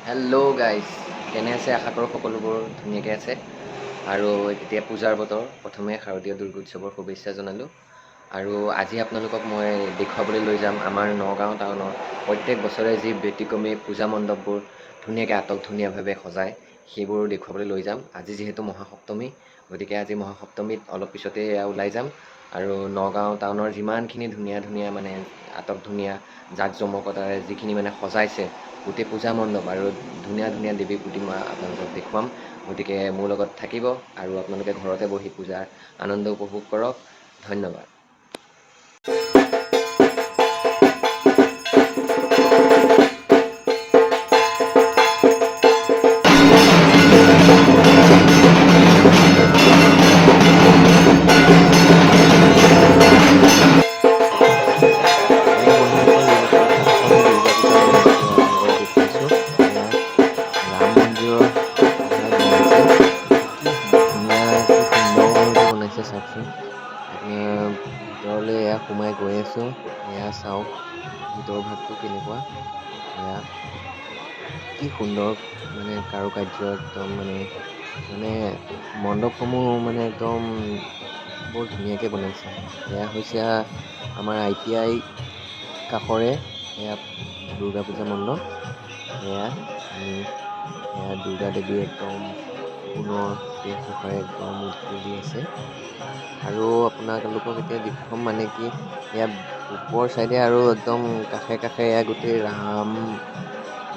Hello' guys, কেনে আছে? আশা কৰোঁ সকলোবোৰ ধুনীয়াকৈ আছে। আৰু এতিয়া পূজাৰ বতৰ, প্ৰথমে শাৰদীয় দুৰ্গোৎসৱৰ শুভেচ্ছা জনালোঁ। আৰু আজি আপোনালোকক মই দেখুৱাবলৈ লৈ যাম আমাৰ নগাঁও টাউনৰ প্ৰত্যেক বছৰে যি ব্যতিক্ৰমী পূজা মণ্ডপবোৰ ধুনীয়াকৈ আটক-ধুনীয়াভাৱে সজায়, সেইবোৰ দেখুৱাবলৈ লৈ যাম। আজি যিহেতু মহাসপ্তমী, গতিকে আজি মহাসপ্তমীত অলপ পিছতে ওলাই যাম আৰু নগাঁও টাউনৰ যিমানখিনি ধুনীয়া ধুনীয়া মানে আটক-ধুনীয়া জাক-জমকতাৰে যিখিনি মানে সজাইছে গোটেই পূজা মণ্ডপ আৰু ধুনীয়া ধুনীয়া দেৱী প্ৰতিমা আপোনালোকক দেখুৱাম। গতিকে মোৰ লগত থাকিব আৰু আপোনালোকে ঘৰতে বহি পূজাৰ আনন্দ উপভোগ কৰক। ধন্যবাদ। ৰাম মন্দিৰৰ ভাগ বনাইছে, কি ধুনীয়া কি সুন্দৰকৈ বনাইছে চাওকচোন। আপোনাৰ ভিতৰলৈ এয়া সোমাই গৈ আছোঁ, এয়া চাওক ভিতৰ ভাগটো কেনেকুৱা। এয়া কি সুন্দৰ মানে কাৰুকাৰ্য, একদম মানে মণ্ডপসমূহ মানে একদম বৰ ধুনীয়াকৈ বনাইছে। এয়া হৈছে আমাৰ ITI কাষৰে এয়া দুৰ্গা পূজা মণ্ডপ। এয়া দুৰ্গা দেৱী একদম সোণৰ বেশভূষাৰে একদম উজ্জ্বলি আছে। আৰু আপোনালোকক এতিয়া দেখুৱাম মানে কি, এয়া ওপৰ চাইডে আৰু একদম কাষে কাষে এয়া গোটেই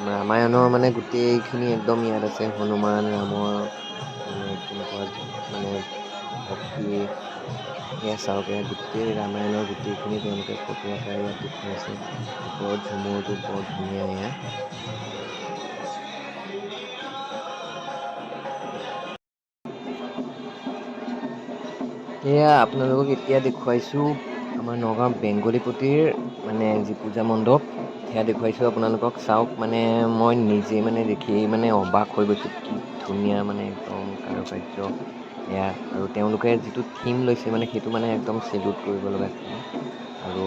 ৰামায়ণৰ মানে গোটেইখিনি একদম ইয়াত আছে। হনুমান ৰামৰ মানে কেনেকুৱা মানে ভক্তি, এয়া চাওক, এয়া গোটেই ৰামায়ণৰ গোটেইখিনি তেওঁলোকে ফটো আকাৰে ইয়াত দেখুৱাইছে। ওপৰত ঝুমুৰটো বৰ ধুনীয়া। এয়া আপোনালোকক এতিয়া দেখুৱাইছোঁ আমাৰ নগাঁৱৰ বেংগলীপট্টিৰ মানে যি পূজা মণ্ডপ, সেয়া দেখুৱাইছোঁ আপোনালোকক। চাওক, মানে মই নিজে মানে দেখি মানে অবাক হৈ গৈছোঁ, কি ধুনীয়া মানে একদম কাৰুকাৰ্য এয়া। আৰু তেওঁলোকে যিটো থিম লৈছে মানে সেইটো মানে একদম চেলুট কৰিব লগা থিম। আৰু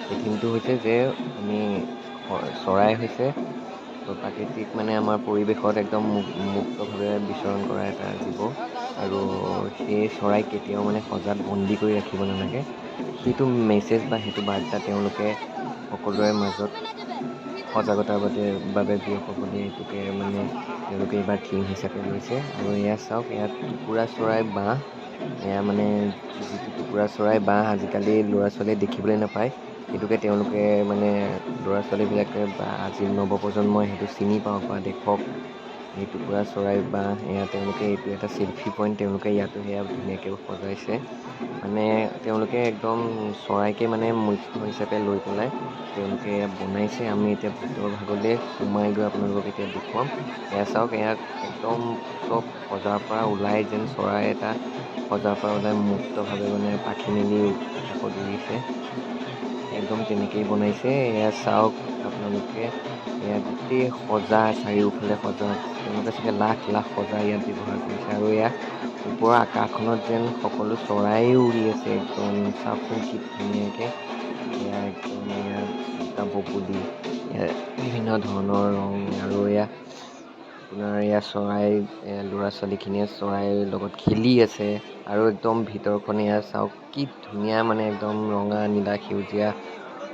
সেই থিমটো হৈছে যে আমি চৰাই হৈছে প্ৰাকৃতিক মানে আমাৰ পৰিৱেশত একদম মুক্তভাৱে বিচৰণ কৰা এটা জীৱ। আৰু সেই চৰাইক কেতিয়াও মানে সজাত বন্দী কৰি ৰাখিব নালাগে, সেইটো মেছেজ বা সেইটো বাৰ্তা তেওঁলোকে সকলোৰে মাজত সজাগতাৰ বাবে বিয়পাবলৈ এইটোকে মানে তেওঁলোকে এইবাৰ থিম হিচাপে লৈছে। আৰু এয়া চাওক, এয়া টুকুৰা চৰাই বাঁহ। এয়া মানে যিটো টুকুৰা চৰাই বাঁহ আজিকালি ল'ৰা ছোৱালীয়ে দেখিবলৈ নাপায়, সেইটোকে তেওঁলোকে মানে ল'ৰা ছোৱালীবিলাকে বা আজিৰ নৱপ্ৰজন্মই সেইটো চিনি পাওক বা দেখক। এই টুকুৰা চৰাই বাঁহ, এয়া তেওঁলোকে এইটো এটা চেল্ফি পইণ্ট তেওঁলোকে ইয়াতো সেয়া ধুনীয়াকৈ সজাইছে। মানে তেওঁলোকে একদম চৰাইকে মানে মুখ্য হিচাপে লৈ পেলাই তেওঁলোকে এয়া বনাইছে। আমি এতিয়া ভিতৰ ভাগলৈ সোমাই গৈ আপোনালোকক এতিয়া দেখুৱাম। এয়া চাওক, এয়া একদম চব সজাৰ পৰা ওলাই যেন চৰাই এটা সজাৰ পৰা ওলাই মুক্তভাৱে মানে পাখি মেলি আকাশত উৰিছে, একদম তেনেকেই বনাইছে। এয়া চাওক আপোনালোকে, এয়া গোটেই সজা, চাৰিওফালে সজা, তেওঁলোকে চাগে লাখ লাখ সজা ইয়াত ব্যৱহাৰ কৰিছে। আৰু এয়া ওপৰৰ আকাশখনত যেন সকলো চৰাইও উৰি আছে, একদম চাওকচোন কি ধুনীয়াকৈ। এয়া একদম এয়া দুটা বগলী, এয়া বিভিন্ন ধৰণৰ ৰং। আৰু এয়া আপোনাৰ এয়া চৰাই, ল'ৰা ছোৱালীখিনিয়ে চৰাইৰ লগত খেলি আছে। আৰু একদম ভিতৰখন এয়া চাওক, কি ধুনীয়া মানে একদম ৰঙা, নীলা, সেউজীয়া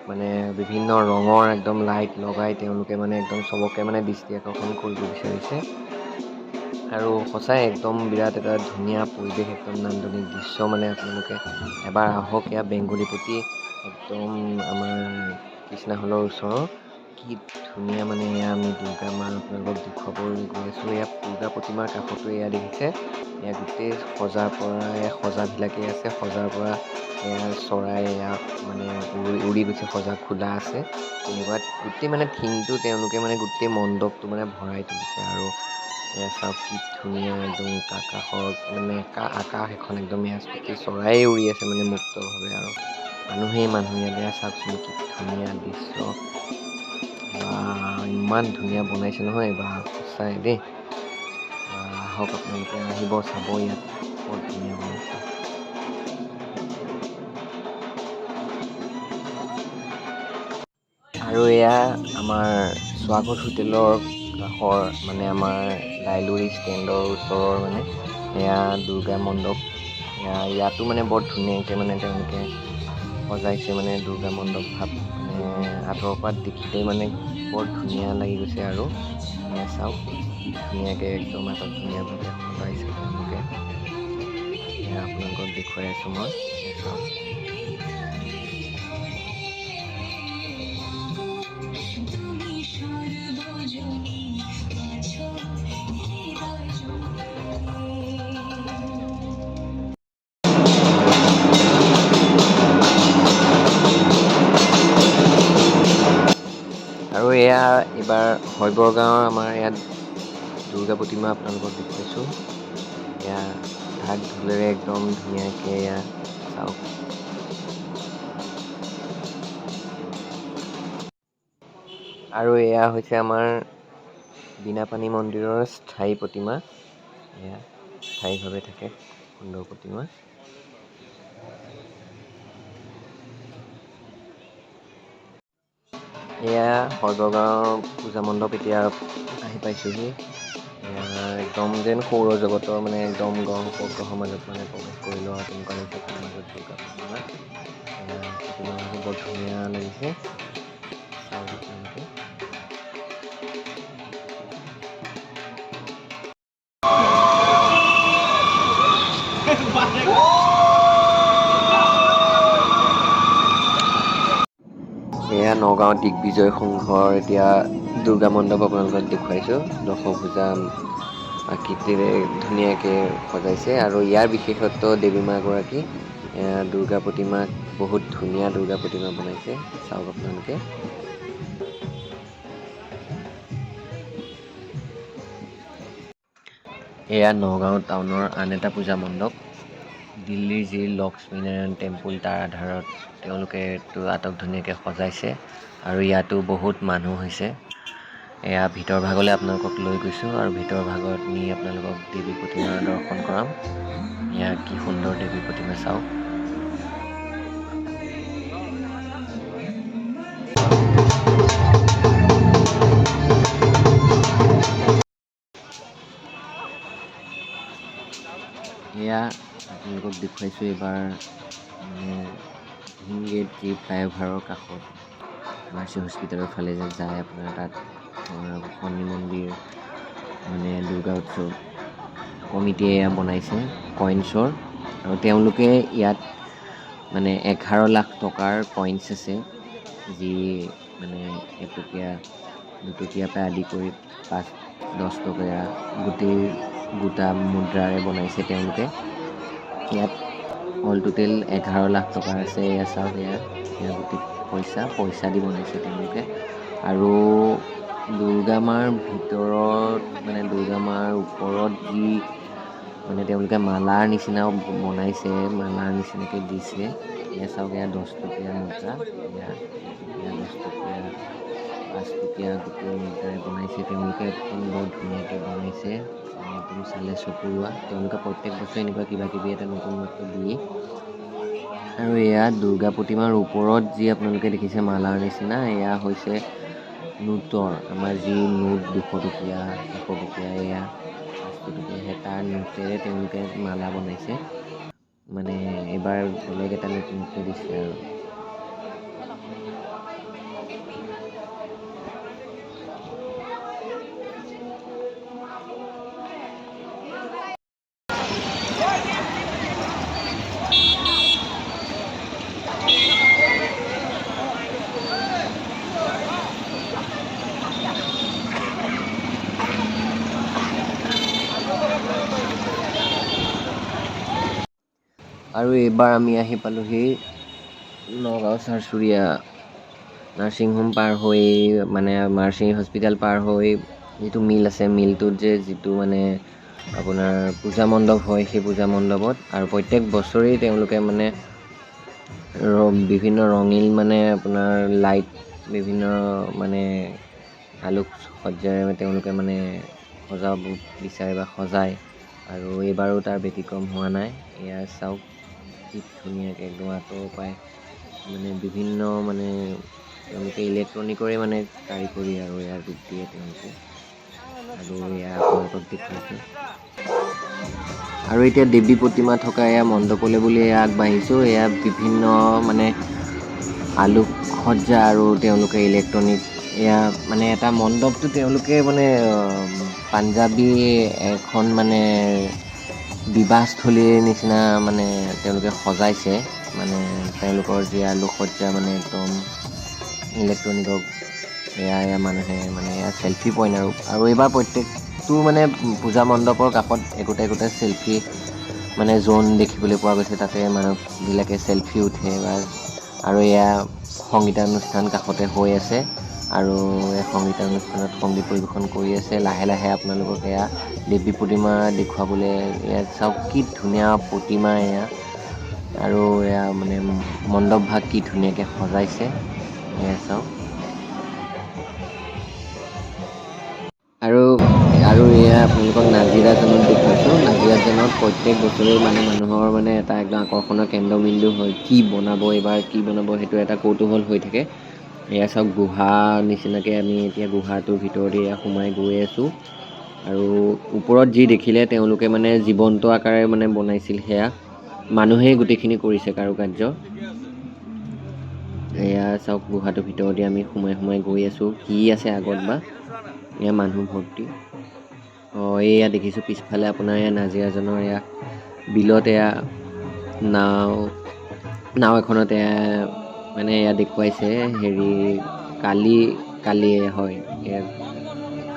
মানে বিভিন্ন ৰঙৰ একদম লাইট লগাই তেওঁলোকে মানে একদম চবকে মানে দৃষ্টি আকৰ্ষণ কৰিব বিচাৰিছে। আৰু সঁচাই একদম বিৰাট এটা ধুনীয়া পৰিৱেশ, একদম নান্দনিক দৃশ্য। মানে আপোনালোকে এবাৰ আহক, এয়া বেংগলীপট্টি একদম আমাৰ কৃষ্ণা হলৰ ওচৰৰ, কি ধুনীয়া মানে এয়া আমি দুৰ্গা মা আপোনালোকক দেখুৱাবলৈ গৈ আছোঁ। এয়া দুৰ্গা প্ৰতিমাৰ কাষতো এয়া দেখিছে, এয়া গোটেই সজাৰ পৰা এয়া সজাবিলাকেই আছে। সজাৰ পৰা এয়া চৰাই এয়া মানে উৰি গৈছে, সজা খোলা আছে। তেনেকুৱা গোটেই মানে থিমটো তেওঁলোকে মানে গোটেই মণ্ডপটো মানে ভৰাই তুলিছে। আৰু এয়া চাওক কি ধুনীয়া একদম আকাশৰ মানে আকাশ এখন একদম এয়া গোটেই চৰায়ে উৰি আছে মানে মুক্তভাৱে। আৰু মানুহেই মানুহ ইয়াত, এয়া চাওকচোন কি ধুনীয়া দৃশ্য। বা ইমান ধুনীয়া বনাইছে নহয়, বা সঁচাই দেই। বা আহক, আপোনালোকে আহিব চাব, ইয়াত বৰ ধুনীয়া বনাইছে। আৰু এয়া আমাৰ স্বাগত হোটেলৰ কাষৰ মানে আমাৰ লাইলুৰি ষ্টেণ্ডৰ ওচৰৰ মানে এয়া দুৰ্গা মণ্ডপ। ইয়াতো মানে বৰ ধুনীয়াকৈ মানে তেওঁলোকে সজাইছে মানে দুৰ্গা মণ্ডপ ভাৱ মানে আঁতৰৰ পৰা দেখিলেই মানে বৰ ধুনীয়া লাগি গৈছে আৰু এয়া চাওক ধুনীয়াকৈ একদম এটা ধুনীয়াভাৱে সজাইছে তেওঁলোকে। এয়া আপোনালোকক দেখুৱাই আছোঁ মই চাওক। আৰু এয়া এইবাৰ শৈবৰ গাঁৱৰ আমাৰ ইয়াত দুৰ্গা প্ৰতিমা আপোনালোকক দেখুৱাইছোঁ। এয়া ঢাক ঢোলেৰে একদম ধুনীয়াকৈ এয়া চাওক। আৰু এয়া হৈছে আমাৰ বীণাপানী মন্দিৰৰ স্থায়ী প্ৰতিমা। এয়া স্থায়ীভাৱে থাকে সুন্দৰ প্ৰতিমা। এয়া শৈবগাঁৱৰ পূজা মণ্ডপ এতিয়া আহি পাইছোঁহি। এয়া একদম যেন সৌৰজগতৰ মানে একদম গ্ৰহ উপগ্ৰহৰ মাজত মানে প্ৰৱেশ কৰিলোঁ আৰু তেনেকুৱা লাগিছে মাজত দুৰ্গা প্ৰতিমা। প্ৰতিমাভাগো বৰ ধুনীয়া লাগিছে চাওক আপোনালোকে। এয়া নগাঁও দিগ্বিজয় সংঘৰ এতিয়া দুৰ্গা মণ্ডপ আপোনালোকক দেখুৱাইছোঁ। দশভুজা আকৃতিৰে ধুনীয়াকৈ সজাইছে আৰু ইয়াৰ বিশেষত্ব দেৱী মাগৰাকী দুৰ্গা প্ৰতিমাক বহুত ধুনীয়া দুৰ্গা প্ৰতিমা বনাইছে চাওক আপোনালোকে। এয়া নগাঁও টাউনৰ আন এটা পূজা মণ্ডপ। দিল্লীৰ যি লক্ষ্মীনাৰায়ণ টেম্পুল তাৰ আধাৰত তেওঁলোকে এইটো আটক ধুনীয়াকৈ সজাইছে আৰু ইয়াতো বহুত মানুহ হৈছে। এয়া ভিতৰ ভাগলৈ আপোনালোকক লৈ গৈছোঁ আৰু ভিতৰ ভাগত নি আপোনালোকক দেৱী প্ৰতিমাৰ দৰ্শন কৰাম। এয়া কি সুন্দৰ দেৱী প্ৰতিমা চাওক। এয়া আপোনালোকক দেখুৱাইছোঁ এইবাৰ মানে হিংগেট যি ফ্লাইঅভাৰৰ কাষত মাৰ্চি হস্পিটেলৰ ফালে যে যায় আপোনাৰ তাত শনি মন্দিৰ মানে দুৰ্গা উৎসৱ কমিটিয়ে এয়া বনাইছে কইনছৰ। আৰু তেওঁলোকে ইয়াত মানে 11 লাখ টকাৰ কইনছ আছে যি মানে 1 টকীয়া 2 টকীয়াৰ পৰা আদি কৰি 5-10 টকীয়া গোটেই গোটা মুদ্ৰাৰে বনাইছে তেওঁলোকে। ইয়াত অল টোটেল 11 লাখ টকা আছে। এয়া চাওক এয়া গোটেই পইচা দি বনাইছে তেওঁলোকে। আৰু দুৰ্গা মাৰ ভিতৰত মানে দুৰ্গা মাৰ ওপৰত যি মানে তেওঁলোকে মালাৰ নিচিনাও বনাইছে, মালাৰ নিচিনাকৈ দিছে। এয়া চাওক এয়া 10 টকীয়া মুদ্ৰা, এয়া 10 টকীয়া 5 টকীয়া গোটেই মুদ্ৰাৰে বনাইছে তেওঁলোকে। একদম বৰ ধুনীয়াকৈ বনাইছে একদম চালে চকুৰোৱা। তেওঁলোকে প্ৰত্যেক বছৰে এনেকুৱা কিবা কিবি এটা নতুনত্ব দিয়ে। আৰু এয়া দুৰ্গা প্ৰতিমাৰ ওপৰত যি আপোনালোকে দেখিছে মালাৰ নিচিনা, এয়া হৈছে নোটৰ আমাৰ যি নোট 200 টকীয়া 100 টকীয়া এয়া 500 টকীয়া সেই তাৰ নোটেৰে তেওঁলোকে মালা বনাইছে। মানে এইবাৰ বেলেগ এটা নতুনত্ব দিছে আৰু। আৰু এইবাৰ আমি আহি পালোহি নগাঁও চাৰচুৰীয়া নাৰ্ছিং হোম পাৰ হৈ মানে মাৰ্চি হস্পিটেল পাৰ হৈ যিটো মিল আছে, মিলটোত যে যিটো মানে আপোনাৰ পূজা মণ্ডপ হয় সেই পূজা মণ্ডপত। আৰু প্ৰত্যেক বছৰেই তেওঁলোকে মানে বিভিন্ন ৰঙীন মানে আপোনাৰ লাইট বিভিন্ন মানে আলোকসজ্জাৰে তেওঁলোকে মানে সজাব বিচাৰে বা সজায়। আৰু এইবাৰো তাৰ ব্যতিক্ৰম হোৱা নাই। এয়া চাওক কি ধুনীয়াকৈ একদম আঁতৰৰ পৰাই মানে বিভিন্ন মানে তেওঁলোকে ইলেক্ট্ৰনিকৰে মানে কাৰিকৰী আৰু ইয়াৰ ৰূপ দিয়ে তেওঁলোকে। আৰু এয়া আপোনালোকক দেখুৱাইছোঁ। আৰু এতিয়া দেৱী প্ৰতিমা থকা এয়া মণ্ডপলৈ বুলি এয়া আগবাঢ়িছোঁ। এয়া বিভিন্ন মানে আলোকসজ্জা আৰু তেওঁলোকে ইলেক্ট্ৰনিক এয়া মানে এটা মণ্ডপটো তেওঁলোকে মানে পাঞ্জাবী এখন মানে বিবাহস্থলীৰ নিচিনা মানে তেওঁলোকে সজাইছে। মানে তেওঁলোকৰ যি আলোকসজ্জা মানে একদম ইলেক্ট্ৰনিকৰ এয়া মানুহে মানে এয়া চেল্ফি পইণ্ট আৰু এইবাৰ প্ৰত্যেকটো মানে পূজা মণ্ডপৰ কাষত একোটা একোটা চেল্ফি মানে জ'ন দেখিবলৈ পোৱা গৈছে। তাতে মানুহবিলাকে চেল্ফি উঠে আৰু এয়া সংগীতানুষ্ঠান কাষতে হৈ আছে আৰু এই সংগীতানুষ্ঠানত সংগীত পৰিৱেশন কৰি আছে। লাহে লাহে আপোনালোকক এয়া দেৱী প্ৰতিমা দেখুৱাবলৈ এয়া চাওক কি ধুনীয়া প্ৰতিমা এয়া আৰু এয়া মানে মণ্ডপ ভাগ কি ধুনীয়াকৈ সজাইছে এয়া চাওক। আৰু এয়া আপোনালোকক নাজিৰাজনত দেখুৱাইছোঁ। নাজিৰাজনত প্ৰত্যেক বছৰেই মানে মানুহৰ মানে এটা একদম আকৰ্ষণৰ কেন্দ্ৰবিন্দু হয়। কি বনাব এইবাৰ কি বনাব সেইটো এটা কৌতূহল হৈ থাকে। এয়া চাওক গুহা নিচিনাকৈ আমি এতিয়া গুহাটোৰ ভিতৰতে এয়া সোমাই গৈ আছোঁ। আৰু ওপৰত যি দেখিলে তেওঁলোকে মানে জীৱন্ত আকাৰে মানে বনাইছিল সেয়া মানুহেই গোটেইখিনি কৰিছে কাৰুকাৰ্য। এয়া চাওক গুহাটোৰ ভিতৰতে আমি সোমাই সোমাই গৈ আছোঁ। কি আছে আগত বা এয়া মানুহ ভৰ্তি। এয়া দেখিছোঁ পিছফালে আপোনাৰ এয়া নাজিৰাজনৰ এয়া বিলত এয়া নাও এখনত এয়া মানে এয়া দেখুৱাইছে হেৰি কালি হয় এয়া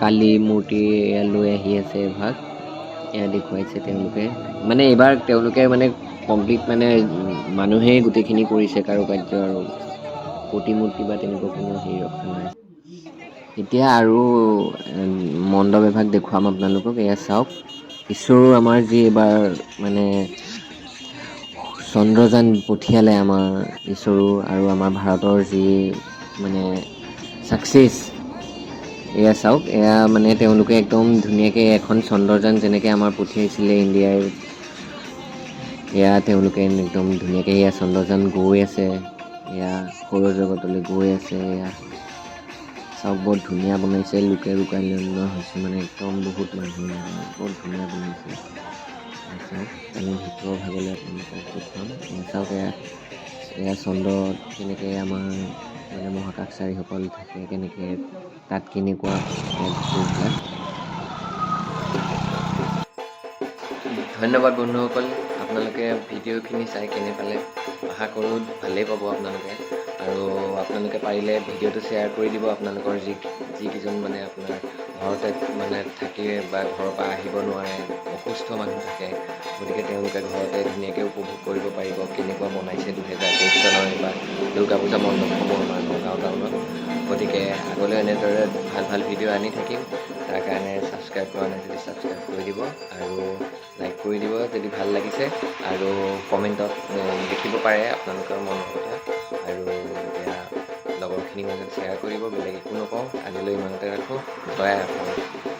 কালি মূৰ্তি এয়া লৈ আহি আছে এভাগ এয়া দেখুৱাইছে তেওঁলোকে। মানে এইবাৰ তেওঁলোকে মানে কমপ্লিট মানে মানুহেই গোটেইখিনি কৰিছে কাৰুকাৰ্য আৰু প্ৰতিমূৰ্তি বা তেনেকুৱা কোনো হেৰি ৰখা নাই। এতিয়া আৰু মণ্ডপ এভাগ দেখুৱাম আপোনালোকক। এয়া চাওক ঈশ্বৰৰ আমাৰ যি এইবাৰ মানে চন্দ্ৰযান পঠিয়ালে আমাৰ ঈশ্বৰো আৰু আমাৰ ভাৰতৰ যি মানে ছাকচেছ এয়া চাওক। এয়া মানে তেওঁলোকে একদম ধুনীয়াকৈ এখন চন্দ্ৰযান যেনেকৈ আমাৰ পঠিয়াইছিলে ইণ্ডিয়াই এয়া তেওঁলোকে একদম ধুনীয়াকৈ এয়া চন্দ্ৰযান গৈ আছে। এয়া সৌৰজগতলৈ গৈ আছে। এয়া চাওক বৰ ধুনীয়া বনাইছে। লোকে ৰূপায়ণ হৈছে মানে একদম বহুত মানুহে বৰ ধুনীয়া বনাইছে। চাওক আমি ভিতৰৰ ভাগলৈ আপোনালোকক দেখুৱাম। চাওক এয়া চন্দ্ৰত কেনেকৈ আমাৰ মানে মহাকাশচাৰীসকল থাকে কেনেকৈ তাত কেনেকুৱা বস্তুবিলাক। ধন্যবাদ বন্ধুসকল, আপোনালোকে ভিডিঅ'খিনি চাই কেনে পালে। আশা কৰোঁ ভালেই পাব আপোনালোকে। আৰু আপোনালোকে পাৰিলে ভিডিঅ'টো শ্বেয়াৰ কৰি দিব আপোনালোকৰ যিকেইজন মানে আপোনাৰ ঘৰতে মানে থাকি বা ঘৰৰ পৰা আহিব নোৱাৰে অসুস্থ মানুহ থাকে। গতিকে তেওঁলোকে ঘৰতে ধুনীয়াকৈ উপভোগ কৰিব পাৰিব কেনেকুৱা বনাইছে 2023 চনৰ এইবাৰ দুৰ্গা পূজা মণ্ডপসমূহ আমাৰ নগাঁও টাউনত। গতিকে আগলৈ এনেদৰে ভাল ভাল ভিডিঅ' আনি থাকিম। তাৰ কাৰণে ছাবস্ক্ৰাইব কৰা নাই যদি ছাবস্ক্ৰাইব কৰি দিব আৰু লাইক কৰি দিব যদি ভাল লাগিছে আৰু কমেণ্টত লিখিব পাৰে আপোনালোকৰ মনৰ কথা আৰু এতিয়া লগৰখিনিৰ মাজত শ্বেয়াৰ কৰিব। বেলেগ একো নকওঁ। আজিলৈ ইমানতে ৰাখোঁ। জয় আই অসম।